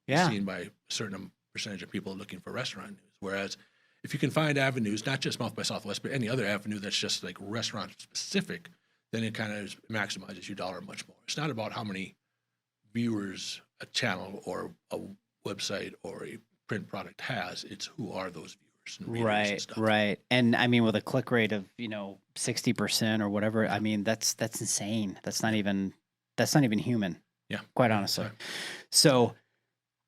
S2: be seen by a certain percentage of people looking for restaurant news. Whereas if you can find avenues, not just Mouth by Southwest, but any other avenue that's just like restaurant specific, then it kind of maximizes your dollar much more. It's not about how many viewers a channel or a website or a print product has. It's who are those viewers and readers and stuff.
S1: Right. And I mean, with a click rate of 60% or whatever, I mean that's insane. That's not even human.
S2: Yeah,
S1: quite honestly. So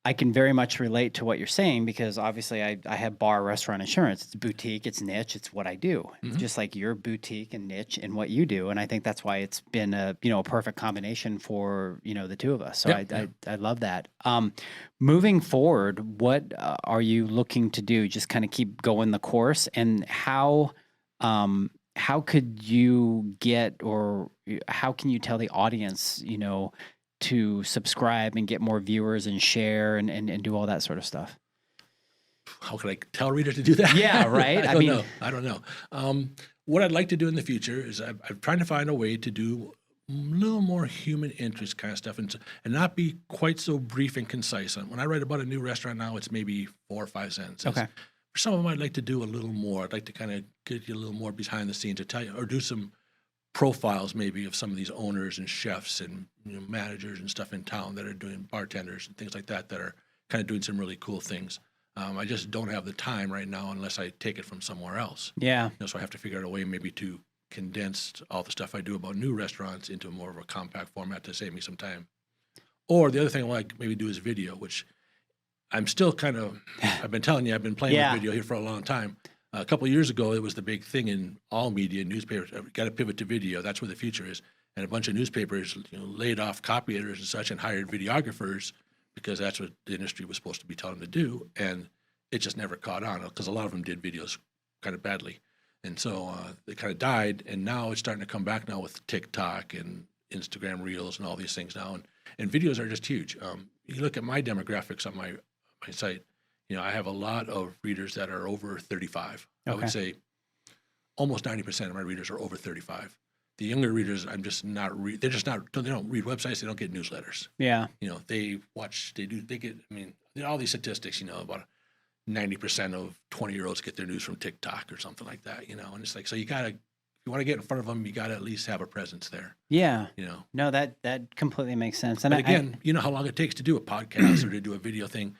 S1: I can very much relate to what you're saying because obviously I have bar restaurant insurance. It's boutique, it's niche, it's what I do.
S2: Mm-hmm.
S1: Just like you're boutique and niche in what you do. And I think that's why it's been a perfect combination for, the two of us. So I love that. Moving forward, what are you looking to do? Just kind of keep going the course, and how could you get, or how can you tell the audience, to subscribe and get more viewers and share and do all that sort of stuff?
S2: How can I tell readers to do that?
S1: Yeah, right.
S2: I don't know. What I'd like to do in the future is I'm trying to find a way to do a little more human interest kind of stuff and not be quite so brief and concise. When I write about a new restaurant now, it's maybe 4 or 5 sentences.
S1: Okay.
S2: For some of them, I'd like to do a little more. I'd like to kind of get you a little more behind the scenes to tell you, or do some profiles maybe of some of these owners and chefs and managers and stuff in town that are doing, bartenders and things like that are kind of doing some really cool things. I just don't have the time right now unless I take it from somewhere else.
S1: Yeah.
S2: So I have to figure out a way maybe to condense all the stuff I do about new restaurants into more of a compact format to save me some time. Or the other thing I like maybe do is video, which I'm still kind of, I've been telling you, I've been playing with video here for a long time. A couple of years ago, it was the big thing in all media, newspapers. Got to pivot to video. That's where the future is. And a bunch of newspapers, laid off copy editors and such, and hired videographers because that's what the industry was supposed to be telling them to do. And it just never caught on because a lot of them did videos kind of badly, and so they kind of died. And now it's starting to come back now with TikTok and Instagram Reels and all these things now. And videos are just huge. You look at my demographics on my site. I have a lot of readers that are over 35. Okay. I would say almost 90% of my readers are over 35. the younger readers, I'm just not they're just not, they don't read websites, they don't get newsletters.
S1: Yeah.
S2: You know, they get, I mean, all these statistics, you know, about 90% of 20-year-olds get their news from TikTok or something like that, you know, and it's like, so you got to, if you want to get in front of them, you got to at least have a presence there.
S1: Yeah.
S2: You know,
S1: No, that completely makes sense. And
S2: but again, you know how long it takes to do a podcast or to do a video thing.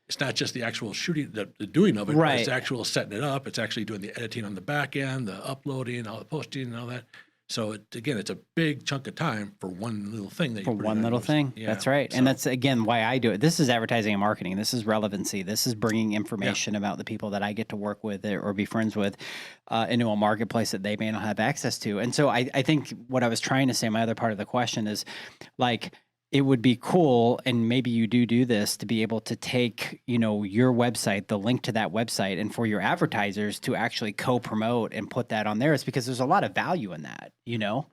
S2: It's not just the actual shooting, the doing of it,
S1: Right.
S2: but it's the actual setting it up. It's actually doing the editing on the back end, the uploading, all the posting and all that. So it's a big chunk of time for one little thing that
S1: for one little thing.
S2: Yeah.
S1: That's right.
S2: So,
S1: And that's, again, why I do it. This is advertising and marketing. This is relevancy. This is bringing information about the people that I get to work with or be friends with into a marketplace that they may not have access to. And so I think what I was trying to say, my other part of the question is, like, it would be cool, and maybe you do this, to be able to take, you know, your website, the link to that website, and for your advertisers to actually co-promote and put that on theirs, because there's a lot of value in that, you know?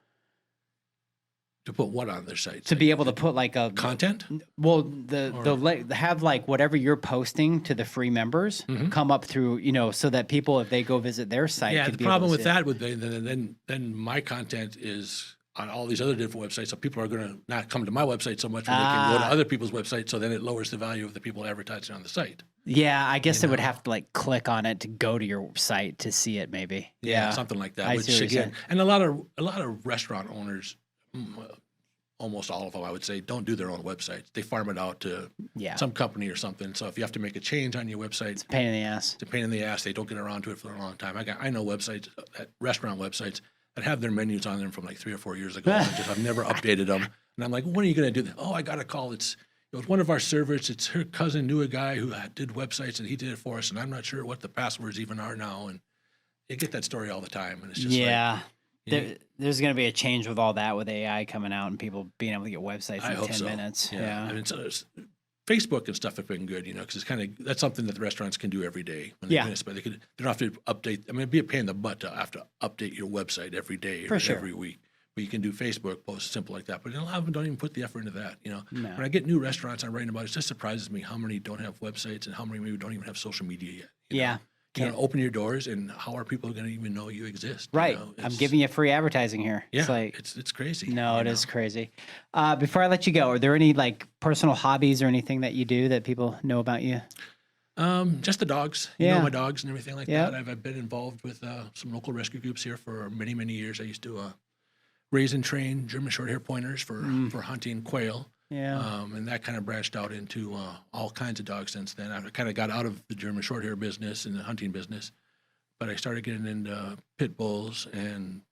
S2: to put what on their sites?
S1: To be able to put like a
S2: Content?
S1: well, the have like whatever you're posting to the free members come up through, you know, so that people, if they go visit their site,
S2: Yeah,
S1: could
S2: the
S1: be able
S2: problem
S1: to
S2: with
S1: see it.
S2: that would be then my content is on all these other different websites, so people are going to not come to my website so much, but they can go to other people's websites, so then it lowers the value of the people advertising on the site.
S1: Yeah, I guess they would have to like click on it to go to your site to see it, maybe. Yeah,
S2: Something like that.
S1: I
S2: Which
S1: see what you're
S2: again,
S1: saying.
S2: and a lot of restaurant owners, almost all of them, I would say, don't do their own websites. They farm it out to
S1: Yeah.
S2: some company or something. So if you have to make a change on your website,
S1: Pain in the ass.
S2: it's a pain in the ass. They don't get around to it for a long time. I know websites, restaurant websites that have their menus on them from like 3 or 4 years ago. I've never updated them. And I'm like, when are you going to do that? Oh, I got a call. It was one of our servers. It's her cousin knew a guy who did websites, and he did it for us. And I'm not sure what the passwords even are now. And you get that story all the time. And it's just
S1: Yeah.
S2: like,
S1: There's going to be a change with all that, with AI coming out and people being able to get websites
S2: I
S1: in
S2: hope
S1: 10
S2: so.
S1: minutes.
S2: I
S1: Yeah.
S2: mean, Facebook and stuff have been good, because it's that's something that the restaurants can do every day. When
S1: Yeah.
S2: they don't have to update. I mean, it'd be a pain in the butt to have to update your website every day
S1: For
S2: or
S1: sure.
S2: every week. But you can do Facebook posts simple like that. But a lot of them don't even put the effort into that.
S1: No.
S2: When I get new restaurants I'm writing about, it just surprises me how many don't have websites and how many maybe don't even have social media yet.
S1: Yeah.
S2: Open your doors, and how are people going to even know you exist? you
S1: Right.
S2: know?
S1: I'm
S2: It's-
S1: giving you free advertising here.
S2: Yeah,
S1: It's like,
S2: it's crazy.
S1: no, it
S2: you
S1: is
S2: know?
S1: crazy. Before I let you go, are there any like personal hobbies or anything that you do that people know about you?
S2: Just the dogs.
S1: Yeah.
S2: My dogs and everything like
S1: Yeah.
S2: that. I've been involved with some local rescue groups here for many, many years. I used to raise and train German Shorthair Pointers for hunting quail.
S1: Yeah.
S2: And that kind of branched out into all kinds of dogs since then. I kind of got out of the German Shorthair business and the hunting business, but I started getting into pit bulls and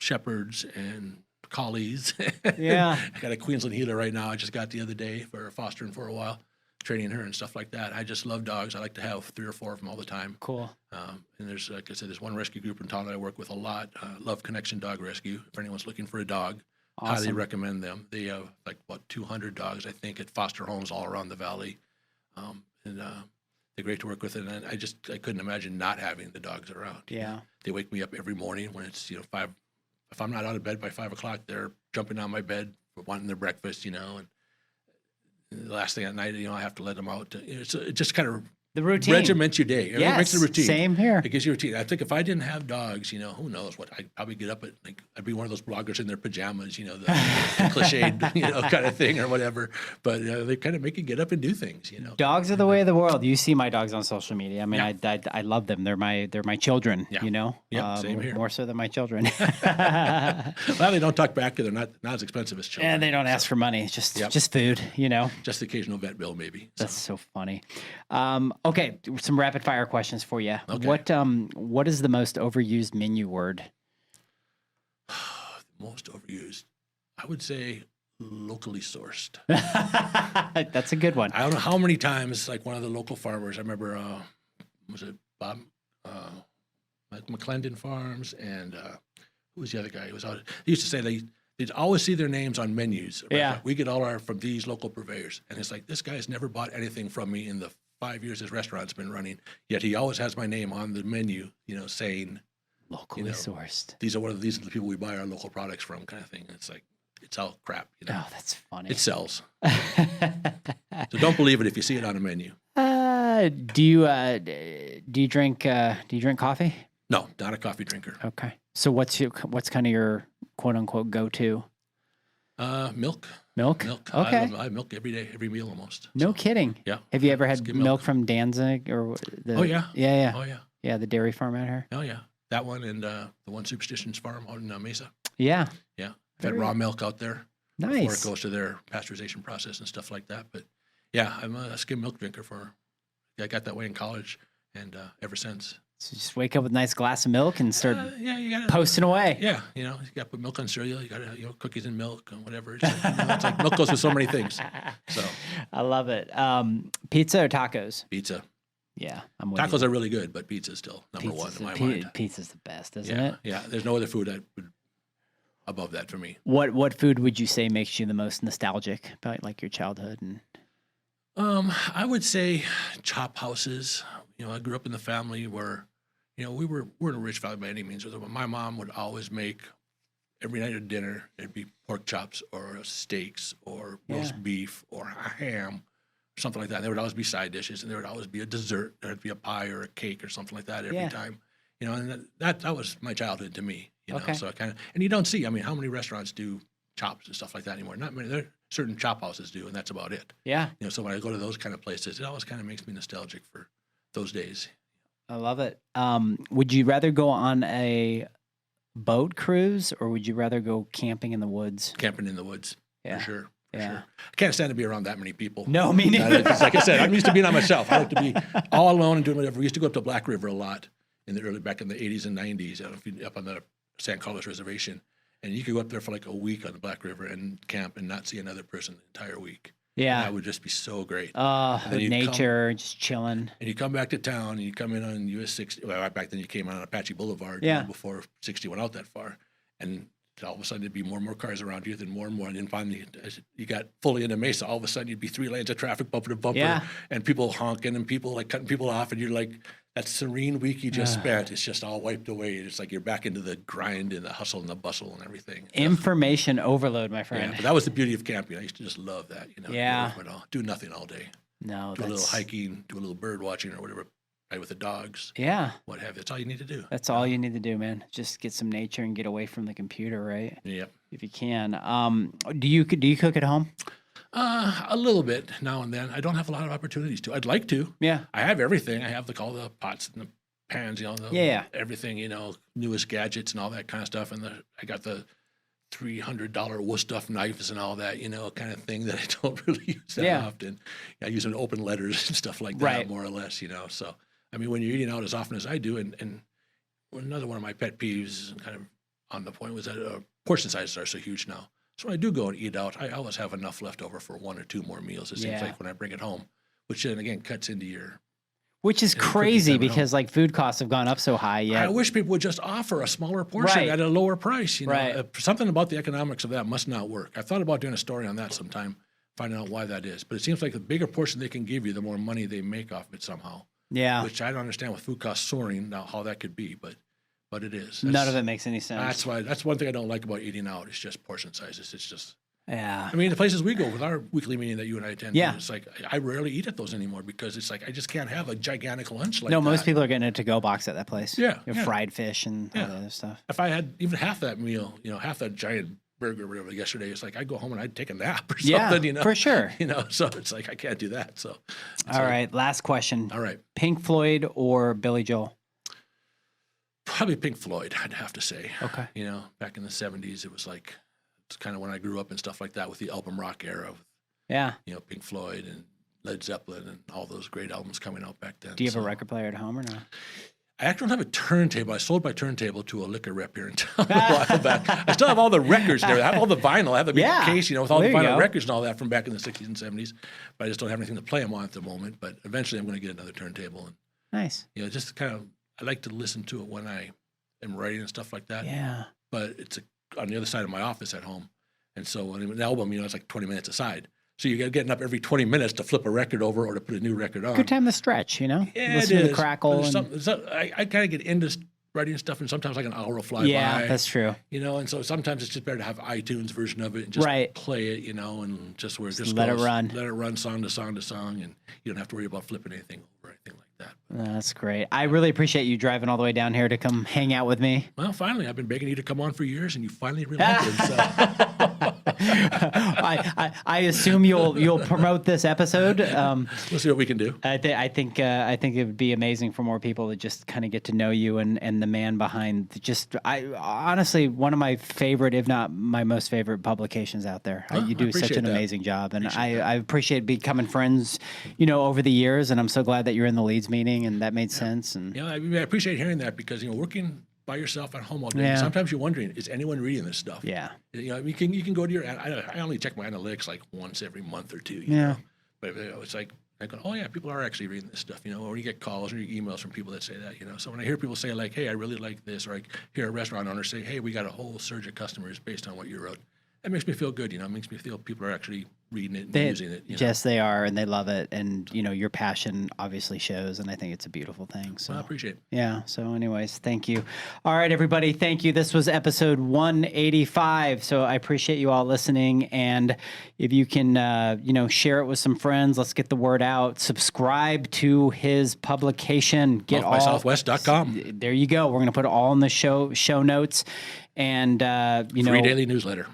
S2: shepherds and collies.
S1: Yeah.
S2: I got a Queensland Heeler right now. I just got the other day for fostering for a while, training her and stuff like that. I just love dogs. I like to have 3 or 4 of them all the time.
S1: Cool.
S2: And there's, like I said, there's one rescue group in town that I work with a lot, Love Connection Dog Rescue. If anyone's looking for a dog, highly
S1: Awesome.
S2: recommend them. They have like about 200 dogs, I think, at foster homes all around the valley. And they're great to work with. And I couldn't imagine not having the dogs around.
S1: Yeah.
S2: They wake me up every morning when it's, 5. If I'm not out of bed by 5 o'clock, they're jumping on my bed, wanting their breakfast, and the last thing at night, I have to let them out. It just kind of
S1: The routine.
S2: regiments your day. It makes it a routine.
S1: Same here.
S2: It gives you a routine. I think if I didn't have dogs, who knows what, I'd probably get up at, I'd be one of those bloggers in their pajamas, the cliched, kind of thing or whatever. But they kind of make you get up and do things,
S1: Dogs are the way of the world. You see my dogs on social media. I mean,
S2: Yeah.
S1: I love them. They're my children.
S2: Yeah. Yeah, same here.
S1: More so than my children.
S2: Well, they don't talk back. They're not as expensive as children.
S1: And they don't ask for money. It's just
S2: Yep.
S1: just food.
S2: Just the occasional vet bill, maybe.
S1: That's so funny. Okay, some rapid fire questions for you.
S2: Okay.
S1: What is the most overused menu word?
S2: Most overused, I would say locally sourced.
S1: That's a good one.
S2: I don't know how many times, like one of the local farmers, I remember, was it Bob at McClendon Farms, and who was the other guy? He was out. He used to say they'd always see their names on menus.
S1: Yeah.
S2: We get all our from these local purveyors, and it's like, this guy's never bought anything from me in the 5 years his restaurant's been running, yet he always has my name on the menu, saying
S1: Locally sourced.
S2: these are the people we buy our local products from, kind of thing. It's like, it's all crap.
S1: Oh, that's funny.
S2: It sells. So don't believe it if you see it on a menu.
S1: Do you drink coffee?
S2: No, not a coffee drinker.
S1: Okay. So what's kind of your quote unquote go-to?
S2: Milk.
S1: Milk?
S2: Milk.
S1: Okay.
S2: I have milk every day, every meal almost.
S1: No
S2: So,
S1: kidding.
S2: yeah.
S1: Have you ever
S2: Just
S1: had
S2: get
S1: milk from Danzig or the?
S2: Oh, yeah.
S1: Yeah.
S2: Oh, yeah.
S1: Yeah, the dairy farm out here.
S2: Oh, yeah. That one and the one Superstitions Farm out in Mesa.
S1: Yeah.
S2: Yeah. I've had raw milk out there before it
S1: Nice.
S2: goes to their pasteurization process and stuff like that. But yeah, I'm a skim milk drinker I got that way in college and ever since.
S1: So just wake up with a nice glass of milk and start
S2: Yeah, you got to.
S1: posting away.
S2: Yeah, you got to put milk on cereal. You got to, cookies and milk and whatever. It's it's like milk goes with so many things. So
S1: I love it. Pizza or tacos?
S2: pizza.
S1: Yeah, I'm with
S2: Tacos
S1: you.
S2: are really good, but pizza's still number one in my mind.
S1: Pizza's the best, isn't
S2: Yeah,
S1: it?
S2: yeah. There's no other food that would above that for me.
S1: What food would you say makes you the most nostalgic about like your childhood? And
S2: I would say chop houses. I grew up in the family where, we're in a rich family by any means. But my mom would always make every night at dinner. It'd be pork chops or steaks or roast beef or a ham, or something like that. And there would always be side dishes, and there would always be a dessert. There'd be a pie or a cake or something like that every time. And that was my childhood to me.
S1: Okay.
S2: So and you don't see. I mean, how many restaurants do chops and stuff like that anymore? Not many. There certain chop houses do, and that's about it.
S1: yeah,
S2: So when I go to those kind of places, it always kind of makes me nostalgic for those days.
S1: I love it. Would you rather go on a boat cruise or would you rather go camping in the woods?
S2: Camping in the woods,
S1: Yeah.
S2: for sure. For
S1: Yeah.
S2: sure. I can't stand to be around that many people.
S1: No, me neither.
S2: It's like I said, I'm used to being on myself. I like to be all alone and doing whatever. We used to go up to Black River a lot back in the 80s and 90s. I don't know if you up on the San Carlos Reservation, and you could go up there for like a week on the Black River and camp and not see another person the entire week.
S1: Yeah.
S2: That would just be so great.
S1: The
S2: you
S1: nature, just chilling.
S2: And you come back to town and you come in on US 60. Well, back then you came on Apache Boulevard before 60 went out that far. And all of a sudden there'd be more and more cars around you, then more and more. And then finally, as you got fully into Mesa, all of a sudden you'd be 3 lanes of traffic, bumper to bumper, and people honking and people like cutting people off. And you're like, that serene week you just spent, it's just all wiped away. It's like you're back into the grind and the hustle and the bustle and everything.
S1: Information overload, my friend.
S2: Yeah, but that was the beauty of camping. I used to just love that.
S1: Yeah.
S2: Do nothing all day.
S1: No,
S2: Do a little hiking, do a little bird watching or whatever, play with the dogs.
S1: Yeah.
S2: What have you. That's all you need to do.
S1: That's all you need to do, man. Just get some nature and get away from the computer, right?
S2: Yep.
S1: If you can. Do you cook at home?
S2: A little bit now and then. I don't have a lot of opportunities to. I'd like to.
S1: Yeah.
S2: I have everything. I have all the pots and the pans, everything, newest gadgets and all that kind of stuff. And I got the $300 wood stuff knives and all that, kind of thing that I don't really use that often. I use them to open letters and stuff like that, more or less, So, I mean, when you're eating out as often as I do, and another one of my pet peeves, kind of on the point, was that portion sizes are so huge now. So when I do go and eat out, I always have enough left over for 1 or 2 more meals. It seems like when I bring it home, which then again cuts into your.
S1: Which is crazy because like food costs have gone up so high. Yeah.
S2: I wish people would just offer a smaller portion at a lower price. Something about the economics of that must not work. I thought about doing a story on that sometime, finding out why that is. But it seems like the bigger portion they can give you, the more money they make off of it somehow.
S1: Yeah.
S2: Which I don't understand with food costs soaring now how that could be, but it is.
S1: None of it makes any sense.
S2: That's one thing I don't like about eating out. It's just portion sizes. It's just.
S1: Yeah.
S2: I mean, the places we go with our weekly meeting that you and I attend, it's like I rarely eat at those anymore because it's like I just can't have a gigantic lunch like that.
S1: No, most people are getting a to-go box at that place.
S2: Yeah.
S1: Fried fish and all the other stuff.
S2: If I had even half that meal, half that giant burger or whatever yesterday, it's like I'd go home and I'd take a nap or something,
S1: for sure.
S2: So it's like I can't do that. So.
S1: All right, last question.
S2: All right.
S1: Pink Floyd or Billy Joel?
S2: Probably Pink Floyd, I'd have to say.
S1: Okay.
S2: Back in the 70s, it was like, it's kind of when I grew up and stuff like that with the album rock era.
S1: Yeah.
S2: Pink Floyd and Led Zeppelin and all those great albums coming out back then.
S1: Do you have a record player at home or no?
S2: I actually don't have a turntable. I sold my turntable to a liquor rep here in town a while back. I still have all the records there. I have all the vinyl. I have the big case, with all the vinyl records and all that from back in the 60s and 70s. But I just don't have anything to play them on at the moment. But eventually I'm going to get another turntable. And,
S1: nice.
S2: Just kind of, I like to listen to it when I am writing and stuff like that.
S1: Yeah.
S2: But it's on the other side of my office at home. And so when an album, it's like 20 minutes aside. So you got getting up every 20 minutes to flip a record over or to put a new record on.
S1: Good time to stretch,
S2: Yeah,
S1: listen to the crackle.
S2: I kind of get into writing stuff, and sometimes like an hour will fly by.
S1: Yeah, that's true.
S2: And so sometimes it's just better to have iTunes version of it and just play it, and just where it just
S1: let
S2: goes.
S1: it run.
S2: Let it run song to song to song, and you don't have to worry about flipping anything over or anything like that.
S1: That's great. I really appreciate you driving all the way down here to come hang out with me.
S2: Well, finally, I've been begging you to come on for years, and you finally relented. So.
S1: I assume you'll promote this episode.
S2: We'll see what we can do.
S1: I think it would be amazing for more people to just kind of get to know you and the man behind. Honestly, one of my favorite, if not my most favorite, publications out there. You do such an amazing job, and I appreciate becoming friends, over the years. And I'm so glad that you're in the leads meeting, and that made sense. And
S2: I appreciate hearing that because working by yourself at home all day. Sometimes you're wondering, is anyone reading this stuff?
S1: Yeah.
S2: You can go to your. I only check my analytics like once every month or two. But it's like I go, oh yeah, people are actually reading this stuff. Or you get calls or emails from people that say that. So when I hear people say like, hey, I really like this, or I hear a restaurant owner say, hey, we got a whole surge of customers based on what you wrote. That makes me feel good. It makes me feel people are actually reading it and using it.
S1: Yes, they are, and they love it. And your passion obviously shows, and I think it's a beautiful thing. So
S2: I appreciate it.
S1: Yeah. So, anyways, thank you. All right, everybody, thank you. This was episode 185. So I appreciate you all listening, and if you can, share it with some friends, let's get the word out. Subscribe to his publication. Get
S2: Southwest.com.
S1: There you go. We're going to put it all in the show notes. And
S2: free daily newsletter.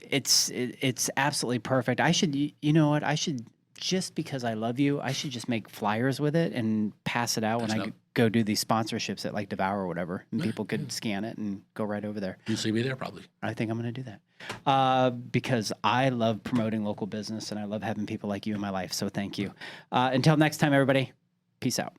S1: It's absolutely perfect. I should, I should, just because I love you, I should just make flyers with it and pass it out when I go do these sponsorships at like Devour or whatever, and people could scan it and go right over there.
S2: You'll see me there probably.
S1: I think I'm going to do that because I love promoting local business and I love having people like you in my life. So thank you. Until next time, everybody. Peace out.